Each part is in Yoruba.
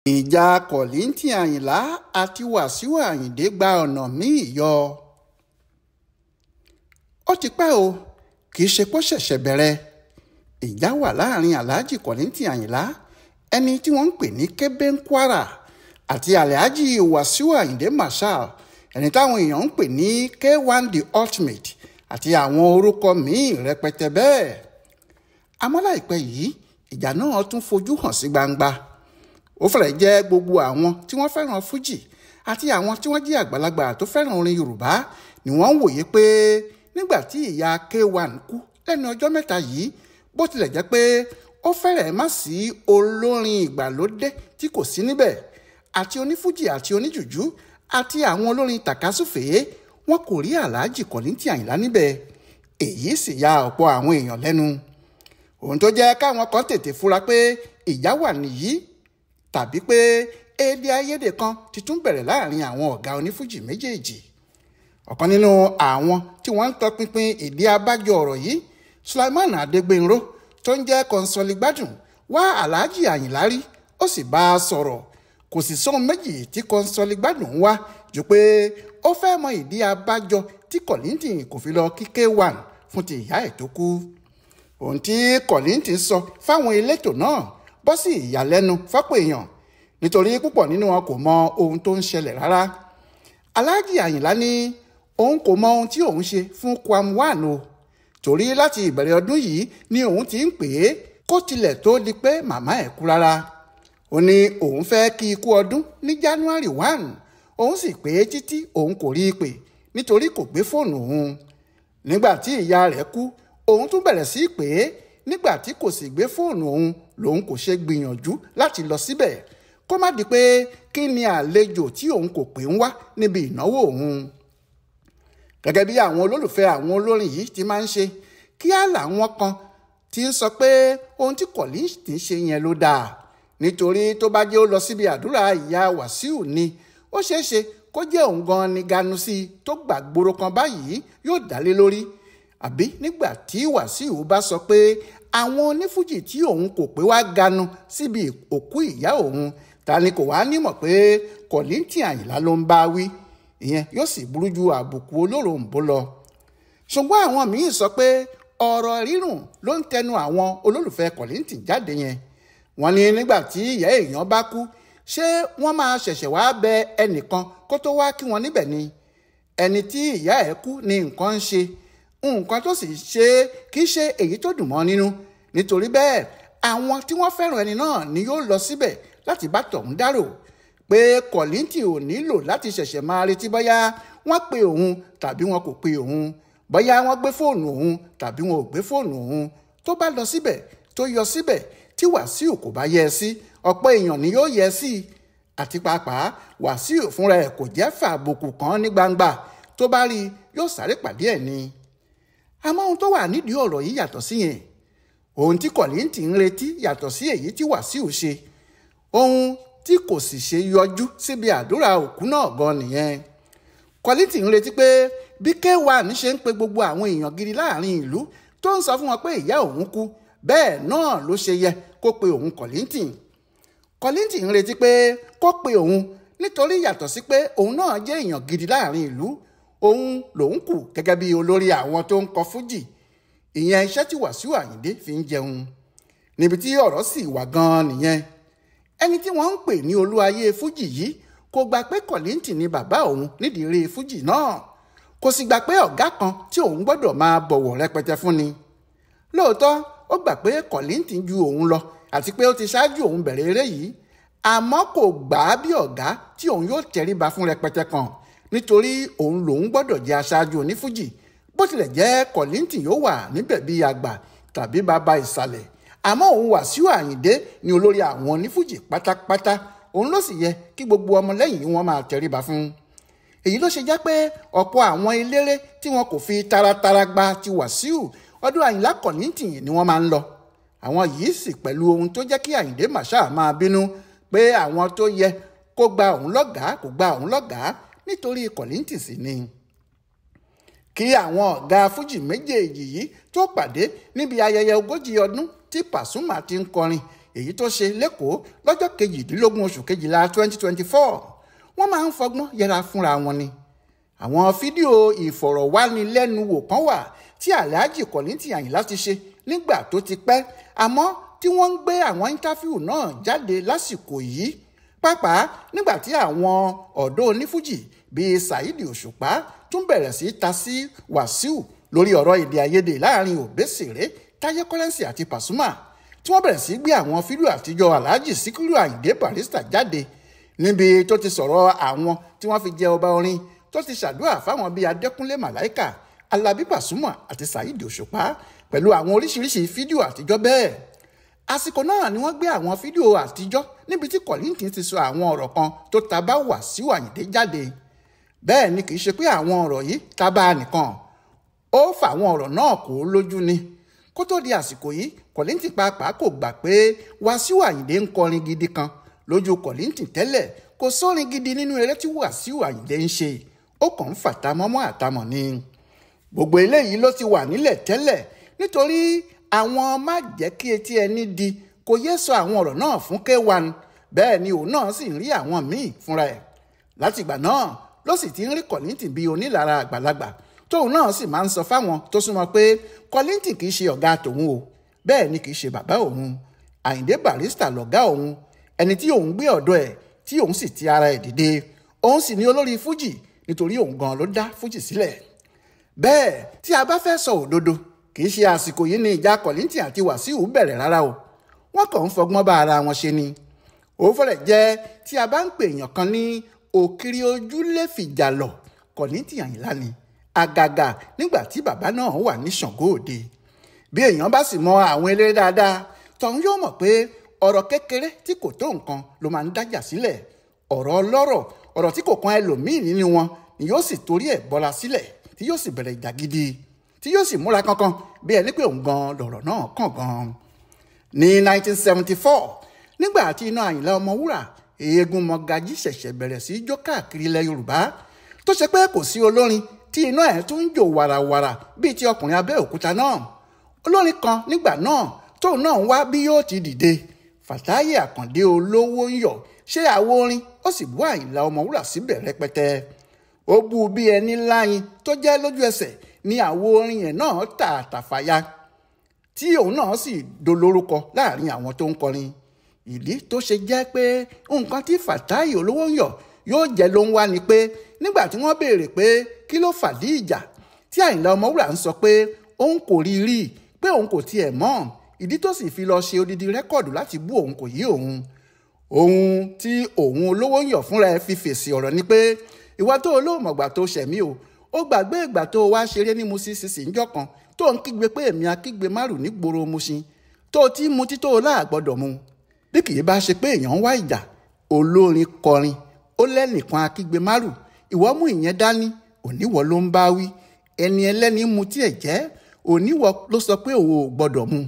ìjà Kọ́líńtì Àyìnlá àti Wàsíù Àyìndé gba ọ̀nà míì yọ. Ó ti pẹ́ o, kì í ṣe pé ó ṣẹ̀ṣẹ̀ bẹ̀rẹ̀. Ìjà wà láàrin Alhaji Kọ́líńtì Àyìnlá, ẹni tí wọ́n ń pè ní Kébé Kwara, àti Alhaji Wàsíù Àyìndé Marshal, ẹni táwọn èèyàn ń pè ní K1 The Ultimate, àti àwọn orúkọ míì rẹpẹtẹ bẹ́ẹ̀. Àmọ́ láìpẹ́ yìí, ìjà náà tún fojú hàn sí gbangba. Ó fẹ́rẹ̀ jẹ́ gbogbo àwọn tí wọ́n fẹ́ràn fújì àti àwọn tí wọ́n jẹ́ àgbàlagbà tó fẹ́ràn orin Yorùbá ni wọ́n ń wòye pé nígbà tí ìyá K1 kú lẹ́nu ọjọ́ mẹ́ta yìí, bó tilẹ̀ jẹ́ pé ó fẹ́rẹ̀ má sí olórin ìgbàlódé tí kò sí níbẹ̀, àti onífújì àti oníjùjú àti àwọn olórin tàkásùfèé, wọn kò rí Alhaji Kọ́líńtì Àyìnlá níbẹ̀. Èyí sì ya ọ̀pọ̀ àwọn èèyàn lẹ́nu. Ohun tó jẹ́ káwọn kan tètè fura pé ìjà wà nìyí, tàbí pé èdè àìyedè kan ti tún bẹ̀rẹ̀ láàrin àwọn ọ̀gá onífújì méjèèjì. Ọ̀kan nínú àwọn tí wọ́n ń tọpinpin ìdí abájọ ọ̀rọ̀ yìí, Sulaiman Adégbénró, tó ń jẹ́ Kọ́nsọ́lì Gbádùn, wá Alhaji Àyìnlá rí, ó sì bá a sọ̀rọ̀. Kò sì sóhun méjì tí Kọ́nsọ́lì Gbádùn wá ju pé ó fẹ́ mọ ìdí abájọ tí Kọ́líńtì kò fi lọ kí K1 fún ti ìyá ẹ̀ tó kú. Ohun tí Kọ́líńtì sọ fáwọn elétò náà bọ́ sí ìyàlẹ́nu fọ́pọ̀ èèyàn, nítorí púpọ̀ nínú wọn kò mọ ohun tó ń ṣẹlẹ̀ rárá. Alhaji Àyìnlá ní òun kò mọ ohun tí òun ṣe fún K1 o, torí láti ìbẹ̀rẹ̀ ọdún yìí ni òun ti ń pè é kó tilẹ̀ tó di pé màmá ẹ̀ kú rárá. Ó ní òun fẹ́ kí ikú ọdún ní January 1, òun sì pè é títí òun kò rí i pè nítorí kò gbé fóònù òun. Nígbà tí ìyá rẹ̀ kú, òun tún bẹ̀rẹ̀ sí í pè é, nígbà tí kò sì gbé fóònù òun lòun kò ṣe gbìyànjú láti lọ síbẹ̀, kó má di pé kí ni àlejò tí òun kò pè ń wá níbi ìnáwó òun. Gẹ́gẹ́ bí àwọn olólùfẹ́ àwọn olórin yìí ti máa ń ṣe, kíá làwọn kan ti ń sọ pé ohun tí Kọ́líńtì ṣe yẹn ló dáa, nítorí tó bá jẹ́ ó lọ síbi àdúrà ìyá Wàsíù ni, ó ṣeé ṣe kó jẹ́ òun gan ni Ganusi tó gbàgbóró kan báyìí yóò dálé lórí. Àbí nígbà tí Wàsíù bá sọ pé àwọn onífújì tí òun kò pé wá ganu síbi òkú ìyá òun, ta ni kò wá nímọ̀ pé Kọ́líńtì Àyìnlá ló ń bá wí? Ìyẹn yóò sì burú ju àbùkù olóròǹbó lọ. Ṣùgbọ́n àwọn míì sọ pé ọ̀rọ̀ rírùn ló ń tẹnu àwọn olólùfẹ́ Kọ́líńtì jáde yẹn. Wọ́n ní nígbà tí ìyá èèyàn bá kú, ṣé wọ́n máa ṣẹ̀ṣẹ̀ wá bẹ ẹnìkan kó tó wá kí wọn níbẹ̀ ni? Ẹni tí ìyá ẹ̀ kú ni nǹkan ń ṣe, nǹkan tó sì ṣe kì í ṣe èyí tó dùn mọ́ nínú. Nítorí bẹ́ẹ̀, àwọn tí wọ́n fẹ́ràn ẹni náà ni yóò lọ síbẹ̀ láti bá tọ̀hún dárò. Pé Kọ́líńtì ò nílò láti ṣẹ̀ṣẹ̀ máa retí bóyá wọ́n pe òun tàbí wọn kò pe òun, bóyá wọ́n gbé fóònù òun tàbí wọn ò gbé fóònù òun. Tó bá lọ síbẹ̀ tó yọ síbẹ̀ tí Wàsíù kò bá yẹ sí, ọ̀pọ̀ èèyàn ni yóò yẹ sí. Àti pàápàá Wàsíù fúnra ẹ̀ kò jẹ́ fàbùkù kan ní gbangba, tó bá rí yóò sáré pàdé ẹ̀ ni. Àmọ́ ohun tó wà nídìí ọ̀rọ̀ yìí yàtọ̀ sí yẹn. Ohun tí Kọ́líńtì ń retí yàtọ̀ sí èyí tí Wàsíù ṣe. Ohun tí kò sì ṣe yọjú síbi àdúrà òkú náà gan nìyẹn. Kọ́líńtì ń retí pé bí K1 ṣe ń pe gbogbo àwọn èèyàn gidi láàrin ìlú tó ń sọ fún wọn pé ìyá òun kú, bẹ́ẹ̀ náà ló ṣe yẹ kó pe òun Kọ́líńtì. Kọ́líńtì ń retí pé kó pe òun nítorí yàtọ̀ sí pé òun náà jẹ́ èèyàn gidi láàrin ìlú, òun lòun kù gẹ́gẹ́ bí olórí àwọn tó ń kọ fújì. Ìyẹn iṣẹ́ tí Wàsíù Àyìndé fi ń jẹun. Níbi tí ọ̀rọ̀ sì wà gan-an nìyẹn. Ẹni tí wọ́n ń pè ní olúayé fújì yìí kò gbà pé Kọ́líńtì ni bàbá òun nídìí eré fújì náà. Kò sì gbà pé ọ̀gá kan tí òun gbọ́dọ̀ máa bọ̀wọ̀ rẹpẹtẹ fún ni. Lóòótọ́, ó gbà pé Kọ́líńtì ju òun lọ àti pé ó ti ṣáájú òun bẹ̀rẹ̀ eré yìí. Àmọ́ kò gbà á bí ọ̀gá tí òun yóò tẹríba fún rẹpẹtẹ kan, nítorí òun lòun gbọ́dọ̀ jẹ́ aṣáájú onífújì, bó tilẹ̀ jẹ́ Kọ́líńtì yóò wà níbẹ̀ bí àgbà tàbí bàbá ìsàlẹ̀. Àmọ́ òun Wàsíù Àyìndé ni olórí àwọn onífújì pátápátá, òun ló sì yẹ kí gbogbo ọmọlẹ́yìn wọn máa tẹríba fún. Èyí ló ṣe jẹ́ pé ọ̀pọ̀ àwọn eléré tí wọn kò fi taratara gba ti Wàsíù, ọdún Àyìnlá Kọ́líńtì ni wọ́n máa ń lọ. Àwọn yìí sì pẹ̀lú ohun tó jẹ́ kí Àyìndé Marshal máa bínú pé àwọn tó yẹ kó gba òun lọ́gàá kò gba òun lọ́gàá nítorí Kọ́líńtì sì ni. Kí àwọn ọ̀gá fújì méjèèjì yìí tó pàdé níbi ayẹyẹ 40 ọdún tí Pasuma ti ń kọrin, èyí tó ṣe lẹ́kọ̀ọ́ lọ́jọ́ 18 oṣù kejìlá 2024 wọ́n máa ń fọgbọ́n yẹra fúnra wọn ni. àwọn fídíò ìfọ̀rọ̀wánilẹ́nuwò kan wà tí Alhaji Kollington Àyìnlá ti ṣe nígbà tó ti pẹ́ àmọ́ tí wọ́n ń gbé àwọn íńtáfíù náà jáde lásìkò yìí pàápàá nígbà tí àwọn ọ̀dọ́ onífújì bíi Saheed Òṣùpá tún bẹ̀rẹ̀ sí ta sí Wàsíù lórí ọ̀rọ̀ èdè àìyedè láàrin Òbésèré, Táyé Currency àti Pasuma, tí wọ́n bẹ̀rẹ̀ sí gbé àwọn fídíò àtijọ́ Alhaji Síkírù Àyìndé Barrister jáde níbi tó ti sọ̀rọ̀ àwọn tí wọ́n fi jẹ ọba orin, tó ti ṣàdúrà fáwọn bíi Adékúnlé Màláíkà, Alábí Pasuma àti Saheed Òṣùpá pẹ̀lú àwọn oríṣiríṣi fídíò àtijọ́ bẹ́ẹ̀. àsìkò náà ni wọ́n gbé àwọn fídíò àtijọ́ níbi tí Kollington ti sọ àwọn ọ̀rọ̀ kan tó ta bá Wàsíù Àyìndé jáde. bẹ́ẹ̀ ni kì í ṣe pé àwọn ọ̀rọ̀ yìí ta bá nìkan, ó fà àwọn ọ̀rọ̀ náà kó lójú ni. kó tó di àsìkò yìí Kollington pàápàá kò gbà pé Wàsíù Àyìndé ń kọrin gidi kan. lójú Kollington tẹ́lẹ̀ kò sórin gidi nínú eré tí Wàsíù Àyìndé ń ṣe, ó kàn ń fàtàmọ́mọ́ àtàmọ́ ni. gbogbo eléyìí ló ti wà nílẹ̀ tẹ́lẹ̀ nítorí àwọn má jẹ́ kí etí ẹni di kò yé sọ àwọn ọ̀rọ̀ náà fún K1, bẹ́ẹ̀ ni òun náà sì ń rí àwọn míì fúnra ẹ̀. látìgbà náà ló sì ti ń rí Kollington bíi onílára àgbàlagbà tóun náà sì máa ń sọ fáwọn tó súnmọ́ pé Kollington kì í ṣe ọ̀gá tòun o, bẹ́ẹ̀ ni kì í ṣe bàbá òun. Àyìndé Barrister lọ̀gá òun, ẹni tí òun gbé ọ̀dọ̀ ẹ̀ tí òun sì ti ara ẹ̀ dìde, òun sì ní olórí fújì nítorí òun gan ló dá fújì sílẹ̀. bẹ́ẹ̀ tí a bá fẹ́ sọ òdodo kì í ṣe àsìkò yìí ni ìjà Kollington àti Wàsíù bẹ̀rẹ̀ rárá o, wọ́n kàn ń fọgbọ́n bá ara wọn ṣe ni. ó fẹ́rẹ̀ jẹ́ tí a bá ń pè èèyàn kan ní òkiri ojú lè fìjà lọ, Kollington Àyìnlá ni, àgàgà nígbà tí bàbá náà wà ní Ṣàngó Òde. bí èèyàn bá sì mọ àwọn eléré dáadáa tọ̀hún yóò mọ̀ pé ọ̀rọ̀ kékeré tí kò tó nǹkan ló máa ń dájà sílẹ̀. ọ̀rọ̀ ọlọ́rọ̀, ọ̀rọ̀ tí kò kan ẹlòmíì nínú wọn ni yóò sì torí ẹ̀ bọ́ra sílẹ̀ tí yóò sì bẹ̀rẹ̀ ìjà gidi tí yóò sì múra kankan bí ẹni pé òun gan lọ̀rọ̀ náà kàn gan. ní 1974 nígbà tí iná Àyìnlá Ọmọwúrà eégún Mọ̀gájí ṣẹ̀ṣẹ̀ bẹ̀rẹ̀ sí jó káàkiri ilẹ̀ Yorùbá, tó ṣe pé kò sí olórin tí iná ẹ̀ tún ń jò wàràwàrà bíi ti ọkùnrin Abẹ́òkúta náà. olórin kan nígbà náà tóun náà ń wá bí yóò ti dìde, Fàtáyé Àkàndé Olówónyọ̀, ṣe àwo orin ó sì bú Àyìnlá Ọmọwúrà síbẹ̀ rẹpẹtẹ. ó bú bí ẹni láyin tó jẹ́ lójú ẹsẹ̀ ní àwo orin yẹn náà tààtàfàya tí òun náà sì dolórúkọ láàrin àwọn tó ń kọrin. ìdí tó ṣe jẹ́ pé nǹkan tí Fàtáyé Olówónyọ̀ yóò jẹ́ ló ń wá ni pé nígbà tí wọ́n béèrè pé kí ló fàdí ìjà tí Àyìnlá Ọmọwúrà ń sọ pé òun kò rí pé òun kò tiẹ̀ mọ̀ ìdí tó sì fi lọ ṣe odidi rẹ́kọ̀dù láti bú òun kò yé òun. ohun tí òun Olówónyọ̀ fúnra ẹ̀ fi fèsì ọ̀rọ̀ ni pé ìwọ tó olóòmọ̀gbà tó ṣẹ̀mí o, ó gbàgbé ìgbà tó wá ṣeré ní Muṣin sísì ńjọ́ kan tó ń kígbe pé èmi akígbe márùn nígboro Muṣin tó ti mutí tó láàgbọ́dọ̀ mu. bí kì í bá ṣe pé èèyàn ń wá ìjà, olórin kọrin ó lẹ́nìkan akígbe márùn, ìwọ mú ìyẹn dání, òníwọ ló ń bá wí. ẹni ẹlẹ́ni mutí ẹ̀ jẹ́, òníwọ ló sọ pé òun ò gbọ́dọ̀ mu,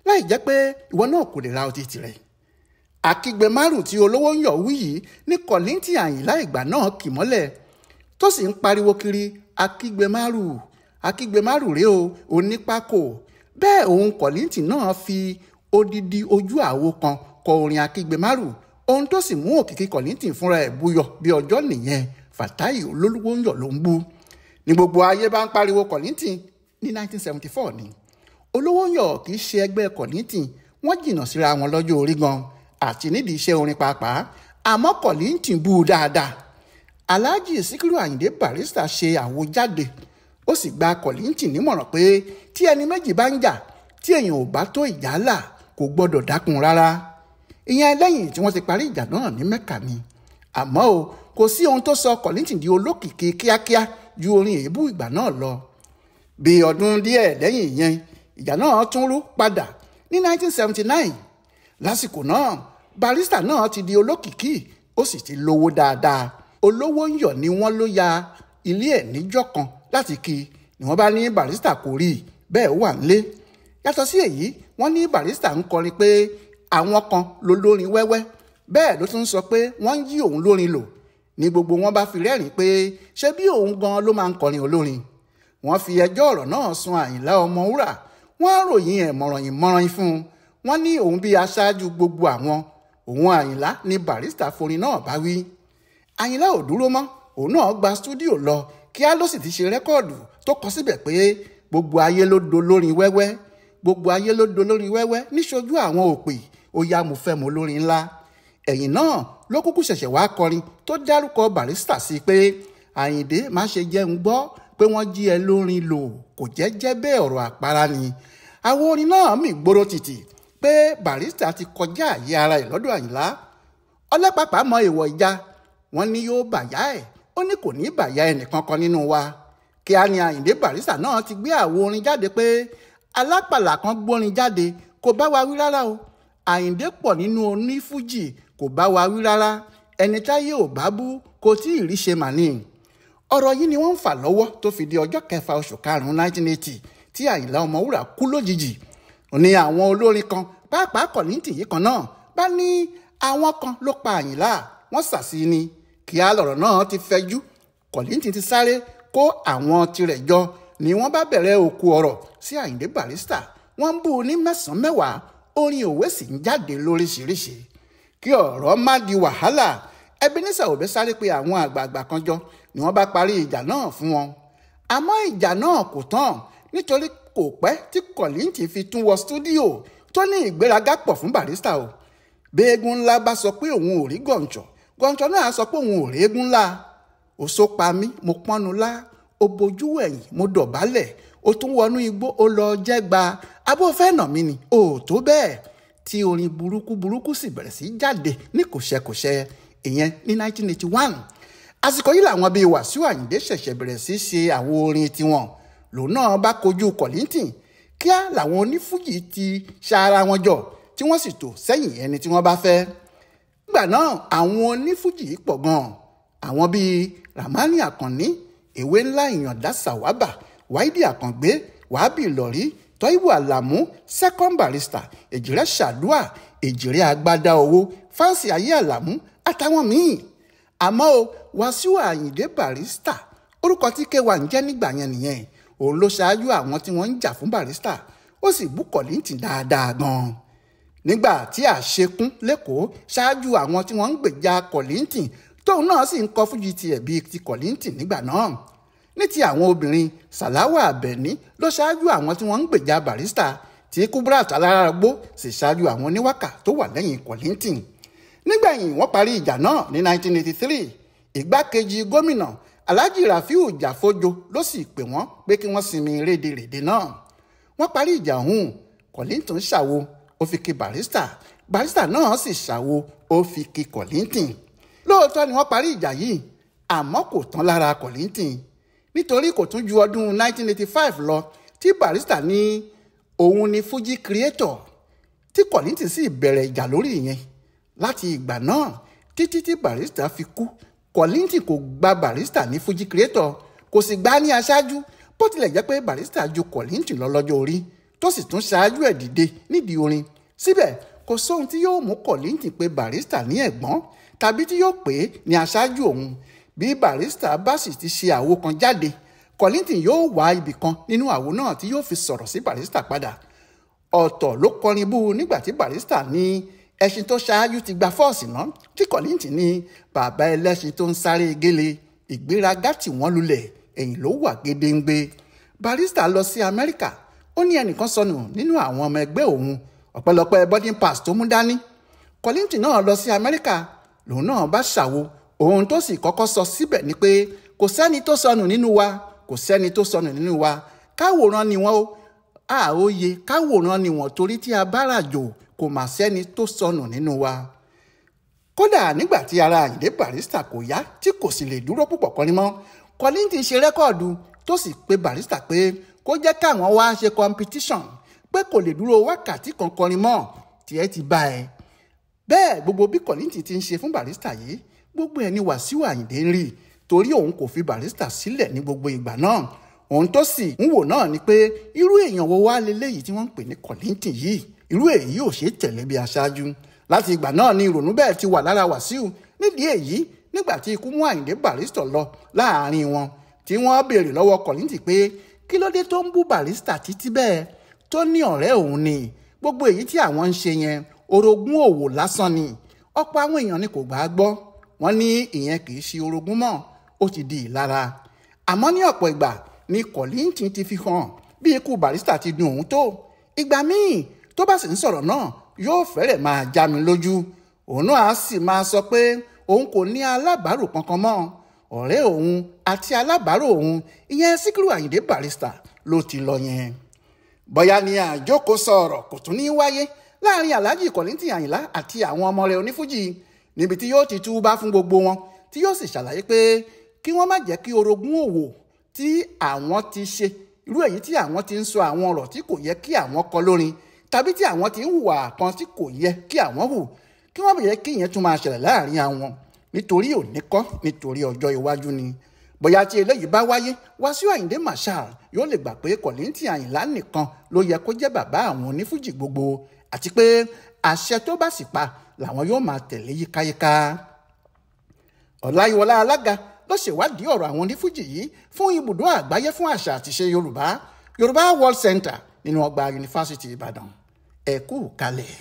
láì jẹ́ pé ìwọ náà kò lè ra ọtí tirẹ̀. akígbe márùn tí Olówónyọ̀ wí yìí ní Kollington Àyìnlá ìgbà náà kì mọ́lẹ̀ tó sì ń pariwo kiri akígbe márùn rèé o, onípákó. bẹ́ẹ̀ òun Kollington náà fi odidi ojú àwo kan kọ orin akígbe márùn, ohun tó sì mú òkìkí Kollington fúnra ẹ̀ búyọ bí ọjọ́ nìyẹn. Fàtáyé Olówónyọ̀ ló ń bú. ní gbogbo ayé bá ń pariwo Kollington ní 1974 ni. Olówónyọ̀ kì í ṣe ẹgbẹ́ Kollington, wọ́n jìnnà síra wọn lọ́jọ́ orí gan àti nídìí iṣẹ́ orin pàápàá, àmọ́ Kollington bú u dáadáa. Alhaji Síkírù Àyìndé Barrister ṣe àwo jáde, ó sì gba Kollington nímọ̀ràn pé tí ẹni méjì bá ń jà tí èèyàn ò bá tó ìjà là kò gbọ́dọ̀ dákun rárá. ìyẹn lẹ́yìn tí wọ́n ti parí ìjà náà ní Mẹ́kà ni. àmọ́ o kò sí ohun tó sọ Kollington di olókìkí kíákíá ju orin èébú ìgbà náà lọ. bí ọdún díẹ̀ lẹ́yìn ìyẹn ìjà náà tún rú padà ní 1979. lásìkò náà Barrister náà ti di olókìkí, ó sì ti lówó dáadáa. Olówónyọ̀ ni wọ́n ló ya ilé ẹ̀ níjọ́ kan láti kí ni wọ́n bá ní Barrister kò rí bẹ́ẹ̀ ó wà nílé. yàtọ̀ sí èyí wọ́n ní Barrister ń kọrin pé àwọn kan ló lórin wẹ́wẹ́, bẹ́ẹ̀ ló tún sọ pé wọ́n ń yí òun lórin lò. ní gbogbo wọn bá fi rẹ́rìn pé ṣé bí òun gan ló máa ń kọrin olórin. wọ́n fi ẹjọ́ ọ̀rọ̀ náà sun Àyìnlá Ọmọwúrà, wọ́n ròyìn ẹ̀ mọ̀rànyìn fún un, wọ́n ní òun bí aṣáájú gbogbo àwọn òun Àyìnlá ni Barrister forin náà bá wí. Àyìnlá ò dúró mọ́, òun náà gba stúdíò lọ kíá ló sì ti ṣe rẹ́kọ́ọ̀dù tó kọ síbẹ̀ pé gbogbo ayé ló dolórin wẹ́wẹ́, gbogbo ayé ló dolórin wẹ́wẹ́ níṣojú àwọn òpè, ó yá mo fẹ́ mo lórin ńlá. Ẹ̀yìn náà ló kúkú ṣẹ̀ṣẹ̀ wá kọrin tó dárúkọ Barrister sí pé Àyìndé má ṣe jẹun gbọ́ pé wọ́n jí ẹ lórin lò, kò jẹ́ bẹ́ẹ̀ ọ̀rọ̀ àpárá ni. Àwọn orin náà mì gbóró tìtì pé Barrister ti kọjá àyè ara ẹ̀ lọ́dọ̀ Àyìnlá. Ọlẹ́pàpà mọ èèwọ̀ ìjà, wọ́n ní yóò bàyá ẹ̀, ó ní kò ní bàyá ẹnìkankan nínú wa. Kíá ni Àyìndé Barrister náà ti gbé àwo orin jáde pé alápàlà kan gbórin jáde kò bá wa wí rárá o. Àyìndé pọ̀ nínú onífújì kò bá wa wí rárá, ẹni táyé ò bá bú kò tí ì rí ṣe màní. Ọ̀rọ̀ yìí ni wọ́n ń fà lọ́wọ́ tó fi di ọjọ́ 6 oṣù karùn-ún 1980 tí Àyìnlá Ọmọwúrà kú lójijì. Ní àwọn olórin kan pàápàá Kọ̀líńtì yìí kan náà bá ní àwọn kan ló pa Àyìnlá, wọ́n ṣàṣì ni. Kíá lọ̀rọ̀ náà ti fẹjú, Kọ̀líńtì ti sáré kó àwọn tirẹ̀ jọ ni wọ́n bá bẹ̀rẹ̀ òkú ọ̀rọ̀ sí Àyìndé Barrister. Wọ́n ń bú ní mẹ́sàn-án mẹ́wàá, orin òwe sì ń jáde lóríṣiríṣi. Kí ọ̀rọ̀ má di wàhálà, Ebenezer Obey sáré pé àwọn àgbààgbà kan jọ ni wọ́n bá parí ìjà náà fún wọn. Àmọ́ ìjà náà kò tán nítorí kò pẹ́ tí Kọ̀líńtì fi tún wọ stúdíò tó ní ìgbéraga pọ̀ fún Barrister o. Béégún ńlá bá sọ pé òun ò rí gọ̀ǹṣọ̀, gọ̀ǹṣọ̀ náà sọ pé òun ò rí eégún ńlá. Ó so pa mí mo pọ́nnu lá, ó bojú ẹ̀yìn mo dọ̀bálẹ̀, ó tún wọnú igbó ó lọ jẹ́gba, abó fẹ́ nà mí ni ó tó bẹ́ẹ̀. Tí orin burúkú sì bẹ̀rẹ̀ sí jáde ní kòṣẹ́kòṣẹ́, ìyẹn ní 1981. Àsìkò yìí làwọn bíi Wàsíù Àyìndé ṣẹ̀ṣẹ̀ bẹ̀rẹ̀ sí ṣe àwọn orin tiwọn. Lòun náà bá kojú Kọ̀líńtì. Kíá làwọn onífújì ti ṣara wọn jọ tí wọ́n sì tò sẹ́yìn ẹni tí wọ́n bá fẹ́. Nígbà náà àwọn onífújì pọ̀ gan-an, àwọn bíi Ràmánì Àkànní, Èwe Ńlá Ìyàndá Sàwábà, Wáídì Àkàngbé, Wàhábì Ìlọ̀rí, Tọ́íbù Àlàmú, Second Barrister, Èjìrẹ́ Ṣàdúà, Èjìrẹ́ Agbádá Owó, Fáǹsì Ayé Àlàmú àtàwọn míì. Àmọ́ o, Wàsíù Àyìndé Barrister, orúkọ tí K1 ń jẹ́ nígbà yẹn nìyẹn. Òun ló ṣáájú àwọn tí wọ́n ń jà fún Barrister, ó sì bú Kọ̀líńtì dáadáa gan-an. Nígbà tí àṣekún lẹ́kọ̀ọ́ ṣáájú àwọn tí wọ́n ń gbèjà Kọ̀líńtì, tóun náà sì ń kọ fújì tiẹ̀ bíi ti Kọ̀líńtì nígbà náà. Ní ti àwọn obìnrin, Sàláwà Àbẹ̀ní ló ṣáájú àwọn tí wọ́n ń gbèjà Barrister, tí Kubrat Alárágbó sì ṣáájú àwọn oníwákà tó wà lẹ́yìn Kọ̀líńtì. Nígbẹ̀yìn wọ́n parí ìjà náà ní 1983. Ìgbákejì gómìnà Alhaji Rafiu Jàfójo ló sì pè wọ́n pé kí wọ́n sinmi rédèrèdè náà. Wọ́n parí ìjà ọ̀hún, Kọ̀líńtì ṣàwo ó fi kí Barrister, Barrister náà sì ṣàwo ó fi kí Kọ̀líńtì. Lóòótọ́ ni wọ́n parí ìjà yìí, àmọ́ kò tán lára Kọ̀líńtì, nítorí kò tún ju ọdún 1985 lọ tí Barrister ní òun ni Fuji creator, tí Kọ̀líńtì sì bẹ̀rẹ̀ ìjà lórí ìyẹn. Láti ìgbà náà títí tí Barrister fi kú, Kọ̀líńtì kò gba Barrister ní Fuji creator, kò sì gbà ní aṣáájú, bó tilẹ̀ jẹ́ pé Barrister ju Kọ̀líńtì lọ lọ́jọ́ orí tó sì tún ṣáájú ẹ̀ dìde nídìí orin. Síbẹ̀ kò sóhun tí yóò mú Kọ̀líńtì pé Barrister ní ẹ̀gbọ́n tàbí tí yóò pè é ní aṣáájú òun. Bí Barrister bá sì ti ṣe àwo kan jáde, Kọ̀líńtì yóò wá ibì kan nínú àwo náà tí yóò fi sọ̀rọ̀ sí Barrister padà. Ọ̀tọ̀ ló kọrin bú nígbà tí Barrister ní ẹṣin tó ṣáájú ti gba fọ́ọ̀sì náà, tí Kọ̀líńtì ní bàbá ẹlẹ́ṣin tó ń sáré gélé, ìgbéraga tí wọ́n lulẹ̀, ẹ̀yìn ló wà gédéǹgbé. Barrister lọ sí Amẹ́ríkà, ó ní ẹnìkan sọnù nínú àwọn ọmọ ẹgbẹ́ òun, ọ̀pẹ̀lọpẹ̀ boarding pass tó mú dání. Kọ̀líńtì náà lọ sí Amẹ́ríkà, lòun náà bá ṣàwo. Ohun tó sì kọ́kọ́ sọ síbẹ̀ ni pé kò sẹ́ni tó sọnù nínú wa, kò sẹ́ni tó sọnù nínú wa, káwòrán ni wọ́n ó, àòye káwòrán ni wọ́n torí tí a bá ràjò kò mà sẹ́ni tó sọnù nínú wa. Kódà nígbà tí ara Àyìndé Barrister kò yá tí kò sì lè dúró púpọ̀ kọrin mọ́, Kọ̀líńtì ṣe rẹ́kọ̀dù tó sì pe Barrister pé kó jẹ́ káwọn wá ṣe competition, pé kò lè dúró wákàtí kan kọrin mọ́, tiẹ̀ ti bá ẹ. Bẹ́ẹ̀ gbogbo bí Kọ̀líńtì ti ń ṣe fún Barrister yìí, gbogbo ẹ̀ ni Wàsíù Àyìndé ń rí, torí òun kò fi Barrister sílẹ̀ ní gbogbo ìgbà náà. Ohun tó sì ń wò náà ni pé irú èèyàn wo wá leléyìí tí wọ́n ń pè ní Kọ̀líńtì yìí, irú èyí ò ṣeé tẹ̀lé bí aṣáájú. Láti ìgbà náà ni ìrònú bẹ́ẹ̀ ti wà lára Wàsíù. Nídìí èyí, nígbà tí ikú mú Àyìndé Barrister lọ láàárín wọn, tí wọ́n béèrè lọ́wọ́ Kọ̀líńtì pé kí ló dé tó ń bú Barrister títí bẹ́ẹ̀, tó ní ọ̀rẹ́ òun ni, gbogbo èyí tí àwọn ń ṣe yẹn orogún òwò lásán ni. Ọ̀pọ̀ àwọn èèyàn ni kò gbà á gbọ́, wọ́n ní ìyẹn kì í ṣe orogún mọ́, ó ti di ìlara. Àmọ́ ní ọ̀pọ̀ ìgbà ni Kollington ti fi hàn bí ikú Barrister ti dùn òun tó. Ìgbà míì tó bá sì ń sọ̀rọ̀ náà yóò fẹ́rẹ̀ máa já mi lójú. Òun náà á sì máa sọ pé òun kò ní alábàárò kankan mọ́. Ọ̀rẹ́ òun àti alábàárò òun ìyẹn Síkírù Àyìndé Barrister ló ti lọ yẹn. Bóyá ni àjókòó sọ̀rọ̀ kò tún ní wáyé láàrin Alhaji Kollington Àyìnlá àti àwọn ọmọ rẹ̀ onífújì, níbi tí yóò ti túbá fún gbogbo wọn, tí yóò sì ṣàlàyé pé kí wọ́n má jẹ́ kí orogún òwò tí àwọn ti ṣe, irú èyí tí àwọn ti ń sọ àwọn ọ̀rọ̀ tí kò yẹ kí àwọn kọ lórin, tàbí tí àwọn ti ń hùwà kan tí kò yẹ kí àwọn hù, kí wọ́n má jẹ́ kí ìyẹn tún máa ṣẹlẹ̀ láàrin àwọn, nítorí òní kọ́, nítorí ọjọ́ iwájú ni. Bóyá tí eléyìí bá wáyé, Wasiu Ayinde Marshal yóò lè gbà pé Kollington Àyìnlá nìkan ló yẹ kó jẹ́ bàbá àwọn onífújì gbogbo, àti pé àṣẹ tó bá sì pa làwọn yóò máa tẹ̀lé yíkáyíká. Ọláyíwọlá Alága ló ṣèwádìí ọ̀rọ̀ àwọn onífújì yìí fún ibùdó àgbáyé fún àṣà àtìṣe Yorùbá World Center nínú ọgbà Yunifásítì Ìbàdàn. Ẹ kú kalẹ̀.